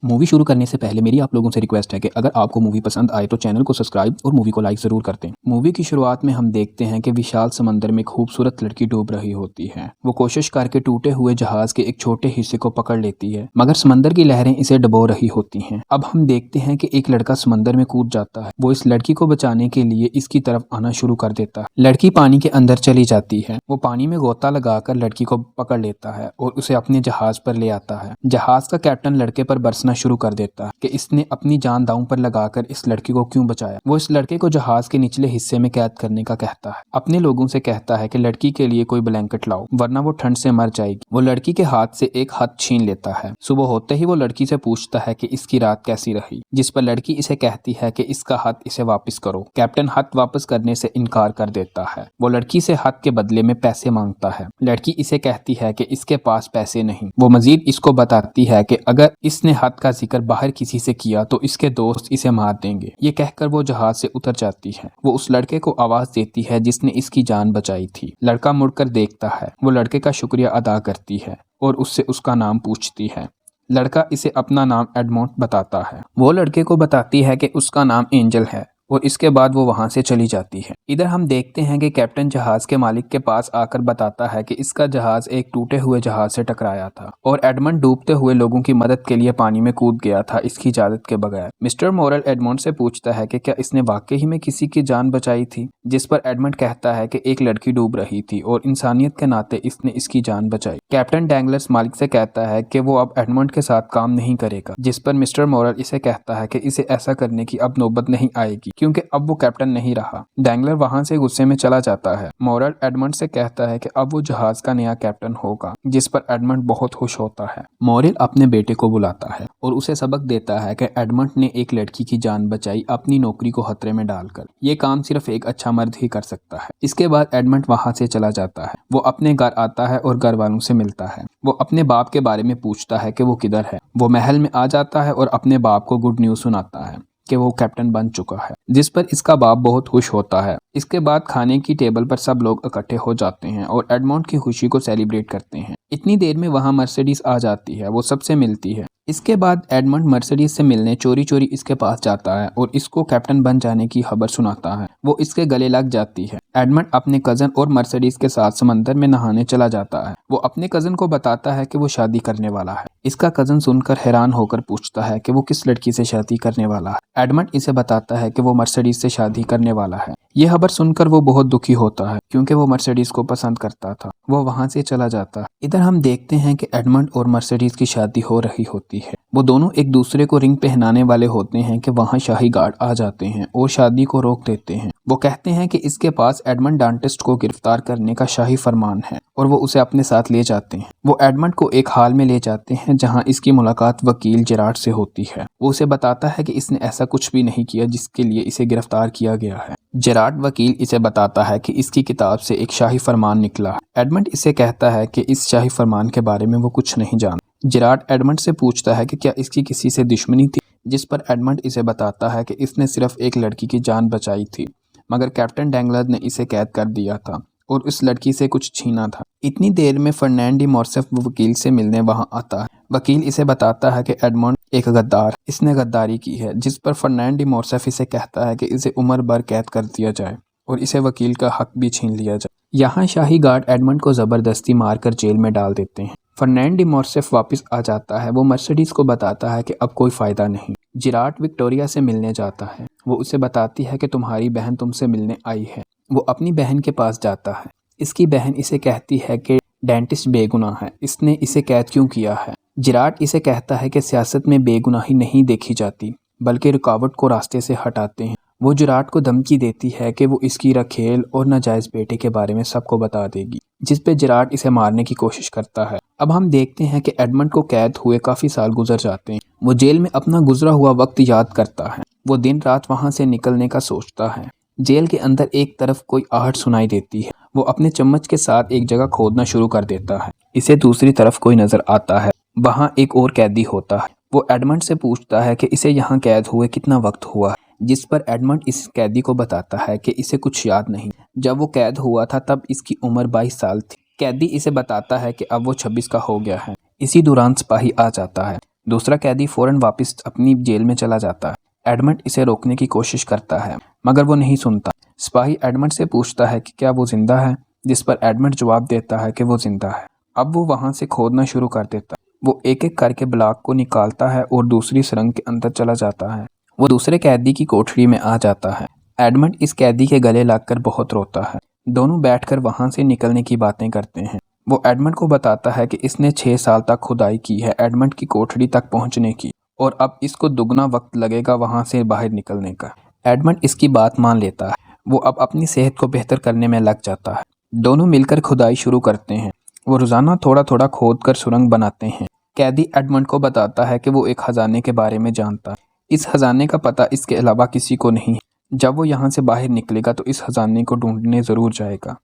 Movie शुरू करने से पहले मेरी आप लोगों से रिक्वेस्ट है कि अगर आपको मूवी पसंद आए तो चैनल को सब्सक्राइब और मूवी को लाइक ज़रूर कर दें। मूवी की शुरुआत में हम देखते हैं कि विशाल समंदर में खूबसूरत लड़की डूब रही होती है। वो कोशिश करके टूटे हुए जहाज के एक छोटे हिस्से को पकड़ लेती है, मगर समंदर की लहरें इसे डुबो रही होती हैं। अब हम देखते हैं कि एक लड़का समंदर में कूद जाता है। वो इस लड़की को बचाने के लिए इसकी तरफ आना शुरू कर देता है। लड़की पानी के अंदर चली जाती है। वो पानी में गोता लगाकर लड़की को पकड़ लेता है और उसे अपने जहाज पर ले आता है। जहाज का कैप्टन लड़के पर बरसना शुरू कर देता है कि इसने अपनी जान दांव पर लगाकर इस लड़की को क्यों बचाया। वो इस लड़के को जहाज के निचले हिस्से में कैद करने का कहता है। अपने लोगों से कहता है कि लड़की के लिए कोई ब्लैंकेट लाओ वरना वो ठंड से मर जाएगी। वो लड़की के हाथ से एक हाथ छीन लेता है। सुबह होते ही वो लड़की से पूछता है कि इसकी रात कैसी रही, जिस पर लड़की इसे कहती है कि इसका हाथ इसे वापस करो। कैप्टन हाथ वापस करने से इनकार कर देता है। वो लड़की से हाथ के बदले में पैसे मांगता है। लड़की इसे कहती है कि इसके पास पैसे नहीं। वो मजीद इसको बताती है कि अगर इसने हाथ का जिक्र बाहर किसी से किया तो इसके दोस्त इसे मार देंगे। ये कहकर वो जहाज से उतर जाती है। वो उस लड़के को आवाज देती है जिसने इसकी जान बचाई थी। लड़का मुड़कर देखता है। वो लड़के का शुक्रिया अदा करती है और उससे उसका नाम पूछती है। लड़का इसे अपना नाम एडमंड बताता है। वो लड़के को बताती है कि उसका नाम एंजल है और इसके बाद वो वहां से चली जाती है। इधर हम देखते हैं कि कैप्टन जहाज के मालिक के पास आकर बताता है कि इसका जहाज एक टूटे हुए जहाज से टकराया था और एडमंड डूबते हुए लोगों की मदद के लिए पानी में कूद गया था इसकी इजाजत के बगैर। मिस्टर मोरल एडमंड से पूछता है कि क्या इसने वाकई ही में किसी की जान बचाई थी, जिस पर एडमंड कहता है कि एक लड़की डूब रही थी और इंसानियत के नाते इसने इसकी जान बचाई। कैप्टन डैंगलर्स मालिक से कहता है कि वो अब एडमंड के साथ काम नहीं करेगा, जिस पर मिस्टर मोरल इसे कहता है कि इसे ऐसा करने की अब नौबत नहीं आएगी क्योंकि अब वो कैप्टन नहीं रहा। डैंगलर वहां से गुस्से में चला जाता है। मोरल एडमंड से कहता है कि अब वो जहाज का नया कैप्टन होगा, जिस पर एडमंड बहुत खुश होता है। मोरल अपने बेटे को बुलाता है और उसे सबक देता है कि एडमंड ने एक लड़की की जान बचाई अपनी नौकरी को खतरे में डालकर। ये काम सिर्फ एक अच्छा मर्द ही कर सकता है। इसके बाद एडमंड वहां से चला जाता है। वो अपने घर आता है और घर वालों से मिलता है। वो अपने बाप के बारे में पूछता है कि वो किधर है। वो महल में आ जाता है और अपने बाप को गुड न्यूज सुनाता है कि वो कैप्टन बन चुका है, जिस पर इसका बाप बहुत खुश होता है। इसके बाद खाने की टेबल पर सब लोग इकट्ठे हो जाते हैं और एडमंड की खुशी को सेलिब्रेट करते हैं। इतनी देर में वहां मर्सिडीज आ जाती है। वो सबसे मिलती है। इसके बाद एडमंड मर्सिडीज से मिलने चोरी चोरी इसके पास जाता है और इसको कैप्टन बन जाने की खबर सुनाता है। वो इसके गले लग जाती है। एडमंड अपने कजन और मर्सिडीज के साथ समंदर में नहाने चला जाता है। वो अपने कजन को बताता है कि वो शादी करने वाला है। इसका कजन सुनकर हैरान होकर पूछता है कि वो किस लड़की से शादी करने वाला है। एडमंड इसे बताता है कि वो मर्सिडीज से शादी करने वाला है। ये खबर सुनकर वो बहुत दुखी होता है क्योंकि वो मर्सिडीज को पसंद करता था। वो वहां से चला जाता है। इधर हम देखते हैं कि एडमंड और मर्सिडीज की शादी हो रही होती है। वो दोनों एक दूसरे को रिंग पहनाने वाले होते हैं कि वहां शाही गार्ड आ जाते हैं और शादी को रोक देते हैं। वो कहते हैं कि इसके पास एडमंड डांटिस्ट को गिरफ्तार करने का शाही फरमान है और वो उसे अपने साथ ले जाते हैं। वो एडमंड को एक हाल में ले जाते हैं जहां इसकी मुलाकात वकील जेरार्ड से होती है। वो उसे बताता है कि इसने ऐसा कुछ भी नहीं किया जिसके लिए इसे गिरफ्तार किया गया है। जेरार्ड वकील इसे बताता है कि इसकी किताब से एक शाही फरमान निकला है। एडमंड इसे कहता है कि इस शाही फरमान के बारे में वो कुछ नहीं जानता। जेरार्ड एडमंड से पूछता है कि क्या इसकी किसी से दुश्मनी थी, जिस पर एडमंड इसे बताता है कि इसने सिर्फ एक लड़की की जान बचाई थी, मगर कैप्टन डैंगलर ने इसे कैद कर दिया था और उस लड़की से कुछ छीना था। इतनी देर में फर्नांड डी मोर्सेफ वकील से मिलने वहां आता है। वकील इसे बताता है कि एडमंड एक गद्दार, इसने गद्दारी की है, जिस पर फर्नांड डी मोर्सेफ इसे कहता है कि इसे उम्र भर कैद कर दिया जाए और इसे वकील का हक भी छीन लिया जाए। यहाँ शाही गार्ड एडमंड को जबरदस्ती मारकर जेल में डाल देते हैं। फर्नांड डी मोर्सेफ वापस आ जाता है। वो मर्सिडीज को बताता है कि अब कोई फायदा नहीं। जेरार्ड विक्टोरिया से मिलने जाता है। वो उसे बताती है कि तुम्हारी बहन तुमसे मिलने आई है। वो अपनी बहन के पास जाता है। इसकी बहन इसे कहती है कि डेंटिस्ट बेगुनाह है, इसने इसे कैद क्यों किया है। जेरार्ड इसे कहता है कि सियासत में बेगुनाही नहीं देखी जाती बल्कि रुकावट को रास्ते से हटाते हैं। वो जेरार्ड को धमकी देती है कि वो इसकी रखेल और नाजायज बेटे के बारे में सबको बता देगी, जिस पे जेरार्ड इसे मारने की कोशिश करता है। अब हम देखते हैं कि एडमंड को कैद हुए काफी साल गुजर जाते हैं। वो जेल में अपना गुजरा हुआ वक्त याद करता है। वो दिन रात वहां से निकलने का सोचता है। जेल के अंदर एक तरफ कोई आहट सुनाई देती है। वो अपने चम्मच के साथ एक जगह खोदना शुरू कर देता है। इसे दूसरी तरफ कोई नजर आता है। वहां एक और कैदी होता है। वो एडमंड से पूछता है कि इसे यहाँ कैद हुए कितना वक्त हुआ, जिस पर एडमंड इस कैदी को बताता है कि इसे कुछ याद नहीं। जब वो कैद हुआ था तब इसकी उम्र 22 साल थी। कैदी इसे बताता है कि अब वो 26 का हो गया है। इसी दौरान सिपाही आ जाता है। दूसरा कैदी फौरन वापस अपनी जेल में चला जाता है। एडमंड इसे रोकने की कोशिश करता है मगर वो नहीं सुनता। सिपाही एडमंड से पूछता है कि क्या वो जिंदा है, जिस पर एडमंड जवाब देता है कि वो जिंदा है। अब वो वहां से खोदना शुरू कर देता है। वो एक एक करके ब्लॉक को निकालता है और दूसरी सुरंग के अंदर चला जाता है। वो दूसरे कैदी की कोठरी में आ जाता है। एडमंड इस कैदी के गले लगकर बहुत रोता है। दोनों बैठकर वहां से निकलने की बातें करते हैं। वो एडमंड को बताता है कि इसने 6 साल तक खुदाई की है एडमंड की कोठरी तक पहुंचने की, और अब इसको दुगना वक्त लगेगा वहां से बाहर निकलने का। एडमंड इसकी बात मान लेता है। वो अब अपनी सेहत को बेहतर करने में लग जाता है। दोनों मिलकर खुदाई शुरू करते हैं। वो रोजाना थोड़ा थोड़ा खोद कर सुरंग बनाते हैं। कैदी एडमंड को बताता है कि वो एक खजाने के बारे में जानता है। इस खजाने का पता इसके अलावा किसी को नहीं। जब वो यहाँ से बाहर निकलेगा तो इस खजाने को ढूंढने जरूर जाएगा।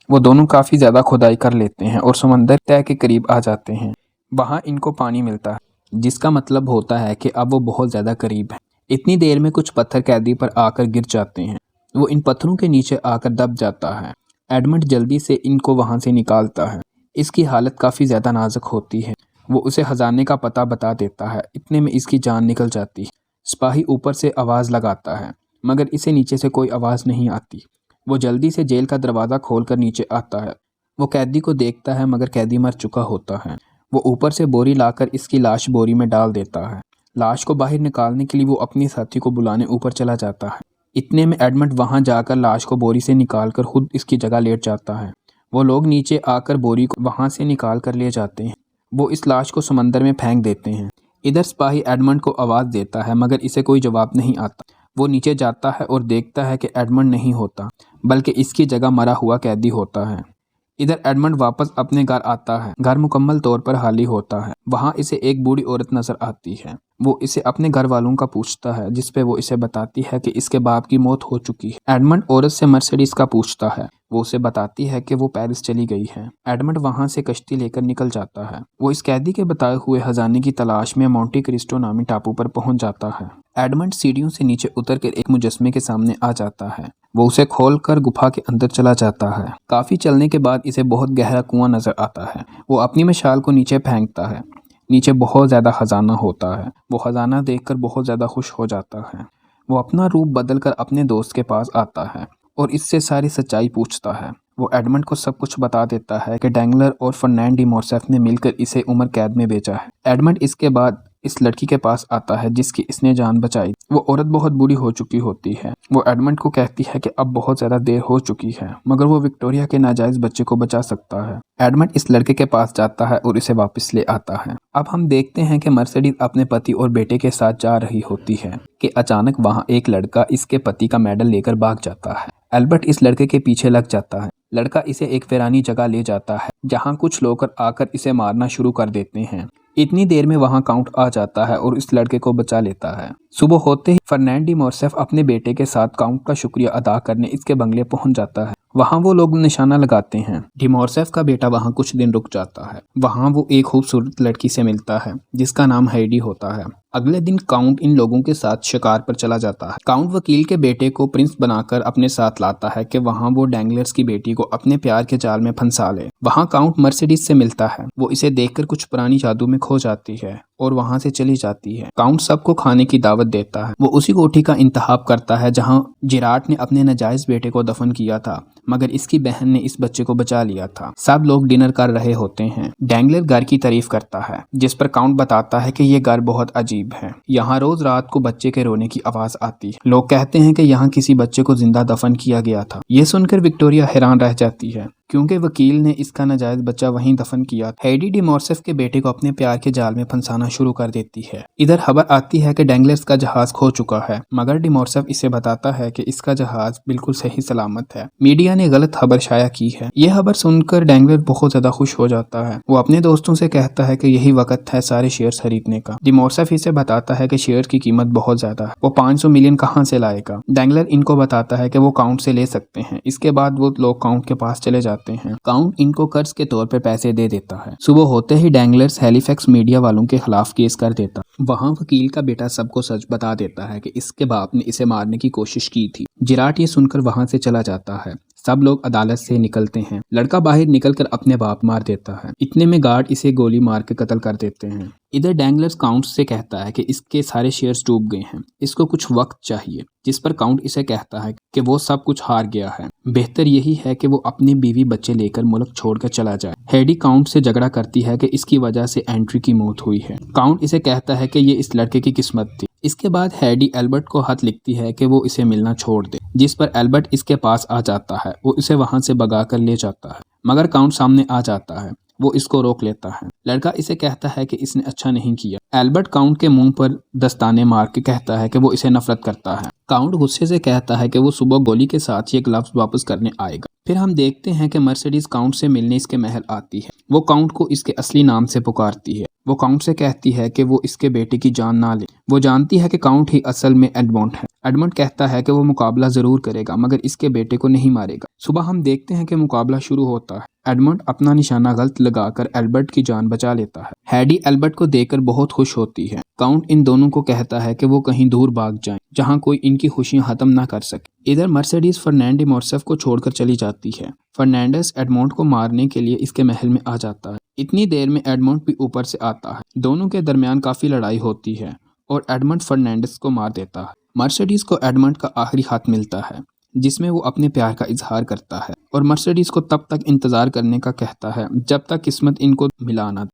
वो दोनों काफी ज्यादा खुदाई कर लेते हैं और समंदर तय के करीब आ जाते हैं। वहां इनको पानी मिलता है, जिसका मतलब होता है कि अब वो बहुत ज्यादा करीब है। इतनी देर में कुछ पत्थर कैदी पर आकर गिर जाते हैं। वो इन पत्थरों के नीचे आकर दब जाता है। एडमंड जल्दी से इनको वहां से निकालता है। इसकी हालत काफी ज्यादा नाजुक होती है। वो उसे खजाने का पता बता देता है। इतने में इसकी जान निकल जाती है। सिपाही ऊपर से आवाज लगाता है मगर इसे नीचे से कोई आवाज नहीं आती। वो जल्दी से जेल का दरवाज़ा खोलकर नीचे आता है। वो कैदी को देखता है मगर कैदी मर चुका होता है। वो ऊपर से बोरी लाकर इसकी लाश बोरी में डाल देता है। लाश को बाहर निकालने के लिए वो अपनी साथी को बुलाने ऊपर चला जाता है। इतने में एडमंड वहां जाकर लाश को बोरी से निकालकर खुद इसकी जगह लेट जाता है। वो लोग नीचे आकर बोरी को वहां से निकाल कर ले जाते हैं। वो इस लाश को समंदर में फेंक देते हैं। इधर सिपाही एडमंड को आवाज़ देता है मगर इसे कोई जवाब नहीं आता। वो नीचे जाता है और देखता है कि एडमंड नहीं होता बल्कि इसकी जगह मरा हुआ कैदी होता है। इधर एडमंड वापस अपने घर आता है। घर मुकम्मल तौर पर खाली होता है। वहाँ इसे एक बूढ़ी औरत नजर आती है। वो इसे अपने घर वालों का पूछता है, जिस पे वो इसे बताती है कि इसके बाप की मौत हो चुकी है। एडमंड औरत से मर्सिडीज का पूछता है। वो उसे बताती है कि वो पेरिस चली गई है। एडमंड वहाँ से कश्ती लेकर निकल जाता है। वो इस कैदी के बताए हुए खजाने की तलाश में मोंटे क्रिस्टो नामी टापू पर पहुंच जाता है। एडमंड सीढ़ियों से नीचे उतरकर एक मुजस्मे के सामने आ जाता है। वो उसे खोलकर गुफा के अंदर चला जाता है। काफी चलने के बाद इसे बहुत गहरा कुआं नजर आता है। वो अपनी मशाल को नीचे फेंकता है। नीचे बहुत ज्यादा खजाना होता है। वो खजाना देखकर बहुत ज्यादा खुश हो जाता है। वो अपना रूप बदलकर अपने दोस्त के पास आता है और इससे सारी सच्चाई पूछता है। वो एडमंड को सब कुछ बता देता है कि डैंगलर और फर्नांड डी मोर्सेफ ने मिलकर इसे उम्र कैद में बेचा है। एडमंड इसके बाद इस लड़की के पास आता है जिसकी इसने जान बचाई। वो औरत बहुत बूढ़ी हो चुकी होती है। वो एडमंड को कहती है कि अब बहुत ज्यादा देर हो चुकी है मगर वो विक्टोरिया के नाजायज बच्चे को बचा सकता है। एडमंड इस लड़के के पास जाता है और इसे वापस ले आता है। अब हम देखते हैं कि मर्सिडीज अपने पति और बेटे के साथ जा रही होती है कि अचानक वहाँ एक लड़का इसके पति का मेडल लेकर भाग जाता है। एल्बर्ट इस लड़के के पीछे लग जाता है। लड़का इसे एक वीरानी जगह ले जाता है जहाँ कुछ लोग आकर इसे मारना शुरू कर देते हैं। इतनी देर में वहां काउंट आ जाता है और इस लड़के को बचा लेता है। सुबह होते ही फर्नांड डी मोर्सेफ अपने बेटे के साथ काउंट का शुक्रिया अदा करने इसके बंगले पहुंच जाता है। वहां वो लोग निशाना लगाते हैं। डी मोर्सेफ का बेटा वहां कुछ दिन रुक जाता है। वहां वो एक खूबसूरत लड़की से मिलता है जिसका नाम हेडी होता है। अगले दिन काउंट इन लोगों के साथ शिकार पर चला जाता है। काउंट वकील के बेटे को प्रिंस बनाकर अपने साथ लाता है कि वहां वो डैंगलर्स की बेटी को अपने प्यार के जाल में फंसा ले। वहां काउंट मर्सिडीज से मिलता है। वो इसे देखकर कुछ पुरानी जादू में खो जाती है और वहां से चली जाती है। काउंट सबको खाने की दावत देता है। वो उसी कोठी का इंतखाब करता है जहां जिराट ने अपने नाजायज बेटे को दफन किया था मगर इसकी बहन ने इस बच्चे को बचा लिया था। सब लोग डिनर कर रहे होते हैं। डैंगलर घर की तारीफ करता है जिस पर काउंट बताता है कि ये घर बहुत अजीब है। यहाँ रोज रात को बच्चे के रोने की आवाज आती है। लोग कहते हैं कि यहाँ किसी बच्चे को जिंदा दफन किया गया था। ये सुनकर विक्टोरिया हैरान रह जाती है क्योंकि वकील ने इसका नाजायज बच्चा वहीं दफन किया। हेडी डी मोर्सेफ के बेटे को अपने प्यार के जाल में फंसाना शुरू कर देती है। इधर खबर आती है कि डैंगलर्स का जहाज खो चुका है मगर डी मोर्सेफ इसे बताता है कि इसका जहाज बिल्कुल सही सलामत है। मीडिया ने गलत खबर शाया की है। यह खबर सुनकर डैंगलर बहुत ज्यादा खुश हो जाता है। वो अपने दोस्तों से कहता है कि यही वक्त है सारे शेयर खरीदने का। डी मोर्सेफ इसे बताता है कि शेयर की कीमत बहुत ज्यादा है। वो 500 मिलियन कहाँ से लाएगा। डैंगलर इनको बताता है कि वो काउंट से ले सकते हैं। इसके बाद वो लोग काउंट के पास चले जाते हैं। काउंट इनको कर्ज के तौर पर पैसे दे देता है। सुबह होते ही डैंगलर्स हैलिफैक्स मीडिया वालों के खिलाफ केस कर देता। वहां वकील का बेटा सबको सच बता देता है कि इसके बाप ने इसे मारने की कोशिश की थी। जिराट ये सुनकर वहां से चला जाता है। सब लोग अदालत से निकलते हैं। लड़का बाहर निकलकर अपने बाप मार देता है। इतने में गार्ड इसे गोली मार के कत्ल कर देते हैं। इधर डैंगलर्स काउंट से कहता है कि इसके सारे शेयर्स डूब गए हैं, इसको कुछ वक्त चाहिए। जिस पर काउंट इसे कहता है कि वो सब कुछ हार गया है, बेहतर यही है कि वो अपनी बीवी बच्चे लेकर मुल्क छोड़कर चला जाए। हेडी काउंट से झगड़ा करती है कि इसकी वजह से एंड्री की मौत हुई है। काउंट इसे कहता है कि ये इस लड़के की किस्मत थी। इसके बाद हेडी एल्बर्ट को खत लिखती है कि वो इसे मिलना छोड़ दे, जिस पर एल्बर्ट इसके पास आ जाता है। वो इसे वहां से भगा कर ले जाता है, मगर काउंट सामने आ जाता है। वो इसको रोक लेता है। लड़का इसे कहता है कि इसने अच्छा नहीं किया। एल्बर्ट काउंट के मुंह पर दस्ताने मार के कहता है कि वो इसे नफरत करता है। काउंट गुस्से से कहता है कि वो सुबह गोली के साथ ये ग्लव्स वापस करने आएगा। फिर हम देखते हैं कि मर्सिडीज काउंट से मिलने इसके महल आती है। वो काउंट को इसके असली नाम से पुकारती है। वो काउंट से कहती है कि वो इसके बेटे की जान ना ले। वो जानती है कि काउंट ही असल में एडमंड है। एडमंड कहता है कि वो मुकाबला जरूर करेगा, मगर इसके बेटे को नहीं मारेगा। सुबह हम देखते हैं कि मुकाबला शुरू होता है। एडमंड अपना निशाना गलत लगाकर एल्बर्ट की जान बचा लेता है। हैडी एल्बर्ट को देखकर बहुत खुश होती है। काउंट इन दोनों को कहता है कि वो कहीं दूर भाग जाएं, जहां कोई इनकी खुशियां खत्म ना कर सके। इधर मर्सिडीज फर्नांडो मोर्सेफ को छोड़कर चली जाती है। फर्नांडिस एडमंड को मारने के लिए इसके महल में आ जाता है। इतनी देर में एडमंड भी ऊपर से आता है। दोनों के दरमियान काफी लड़ाई होती है और एडमंड फर्नांडिस को मार देता है। मर्सिडीज को एडमंड का आखिरी खत मिलता है, जिसमें वो अपने प्यार का इजहार करता है और मर्सिडीज को तब तक इंतजार करने का कहता है जब तक किस्मत इनको मिला ना दे।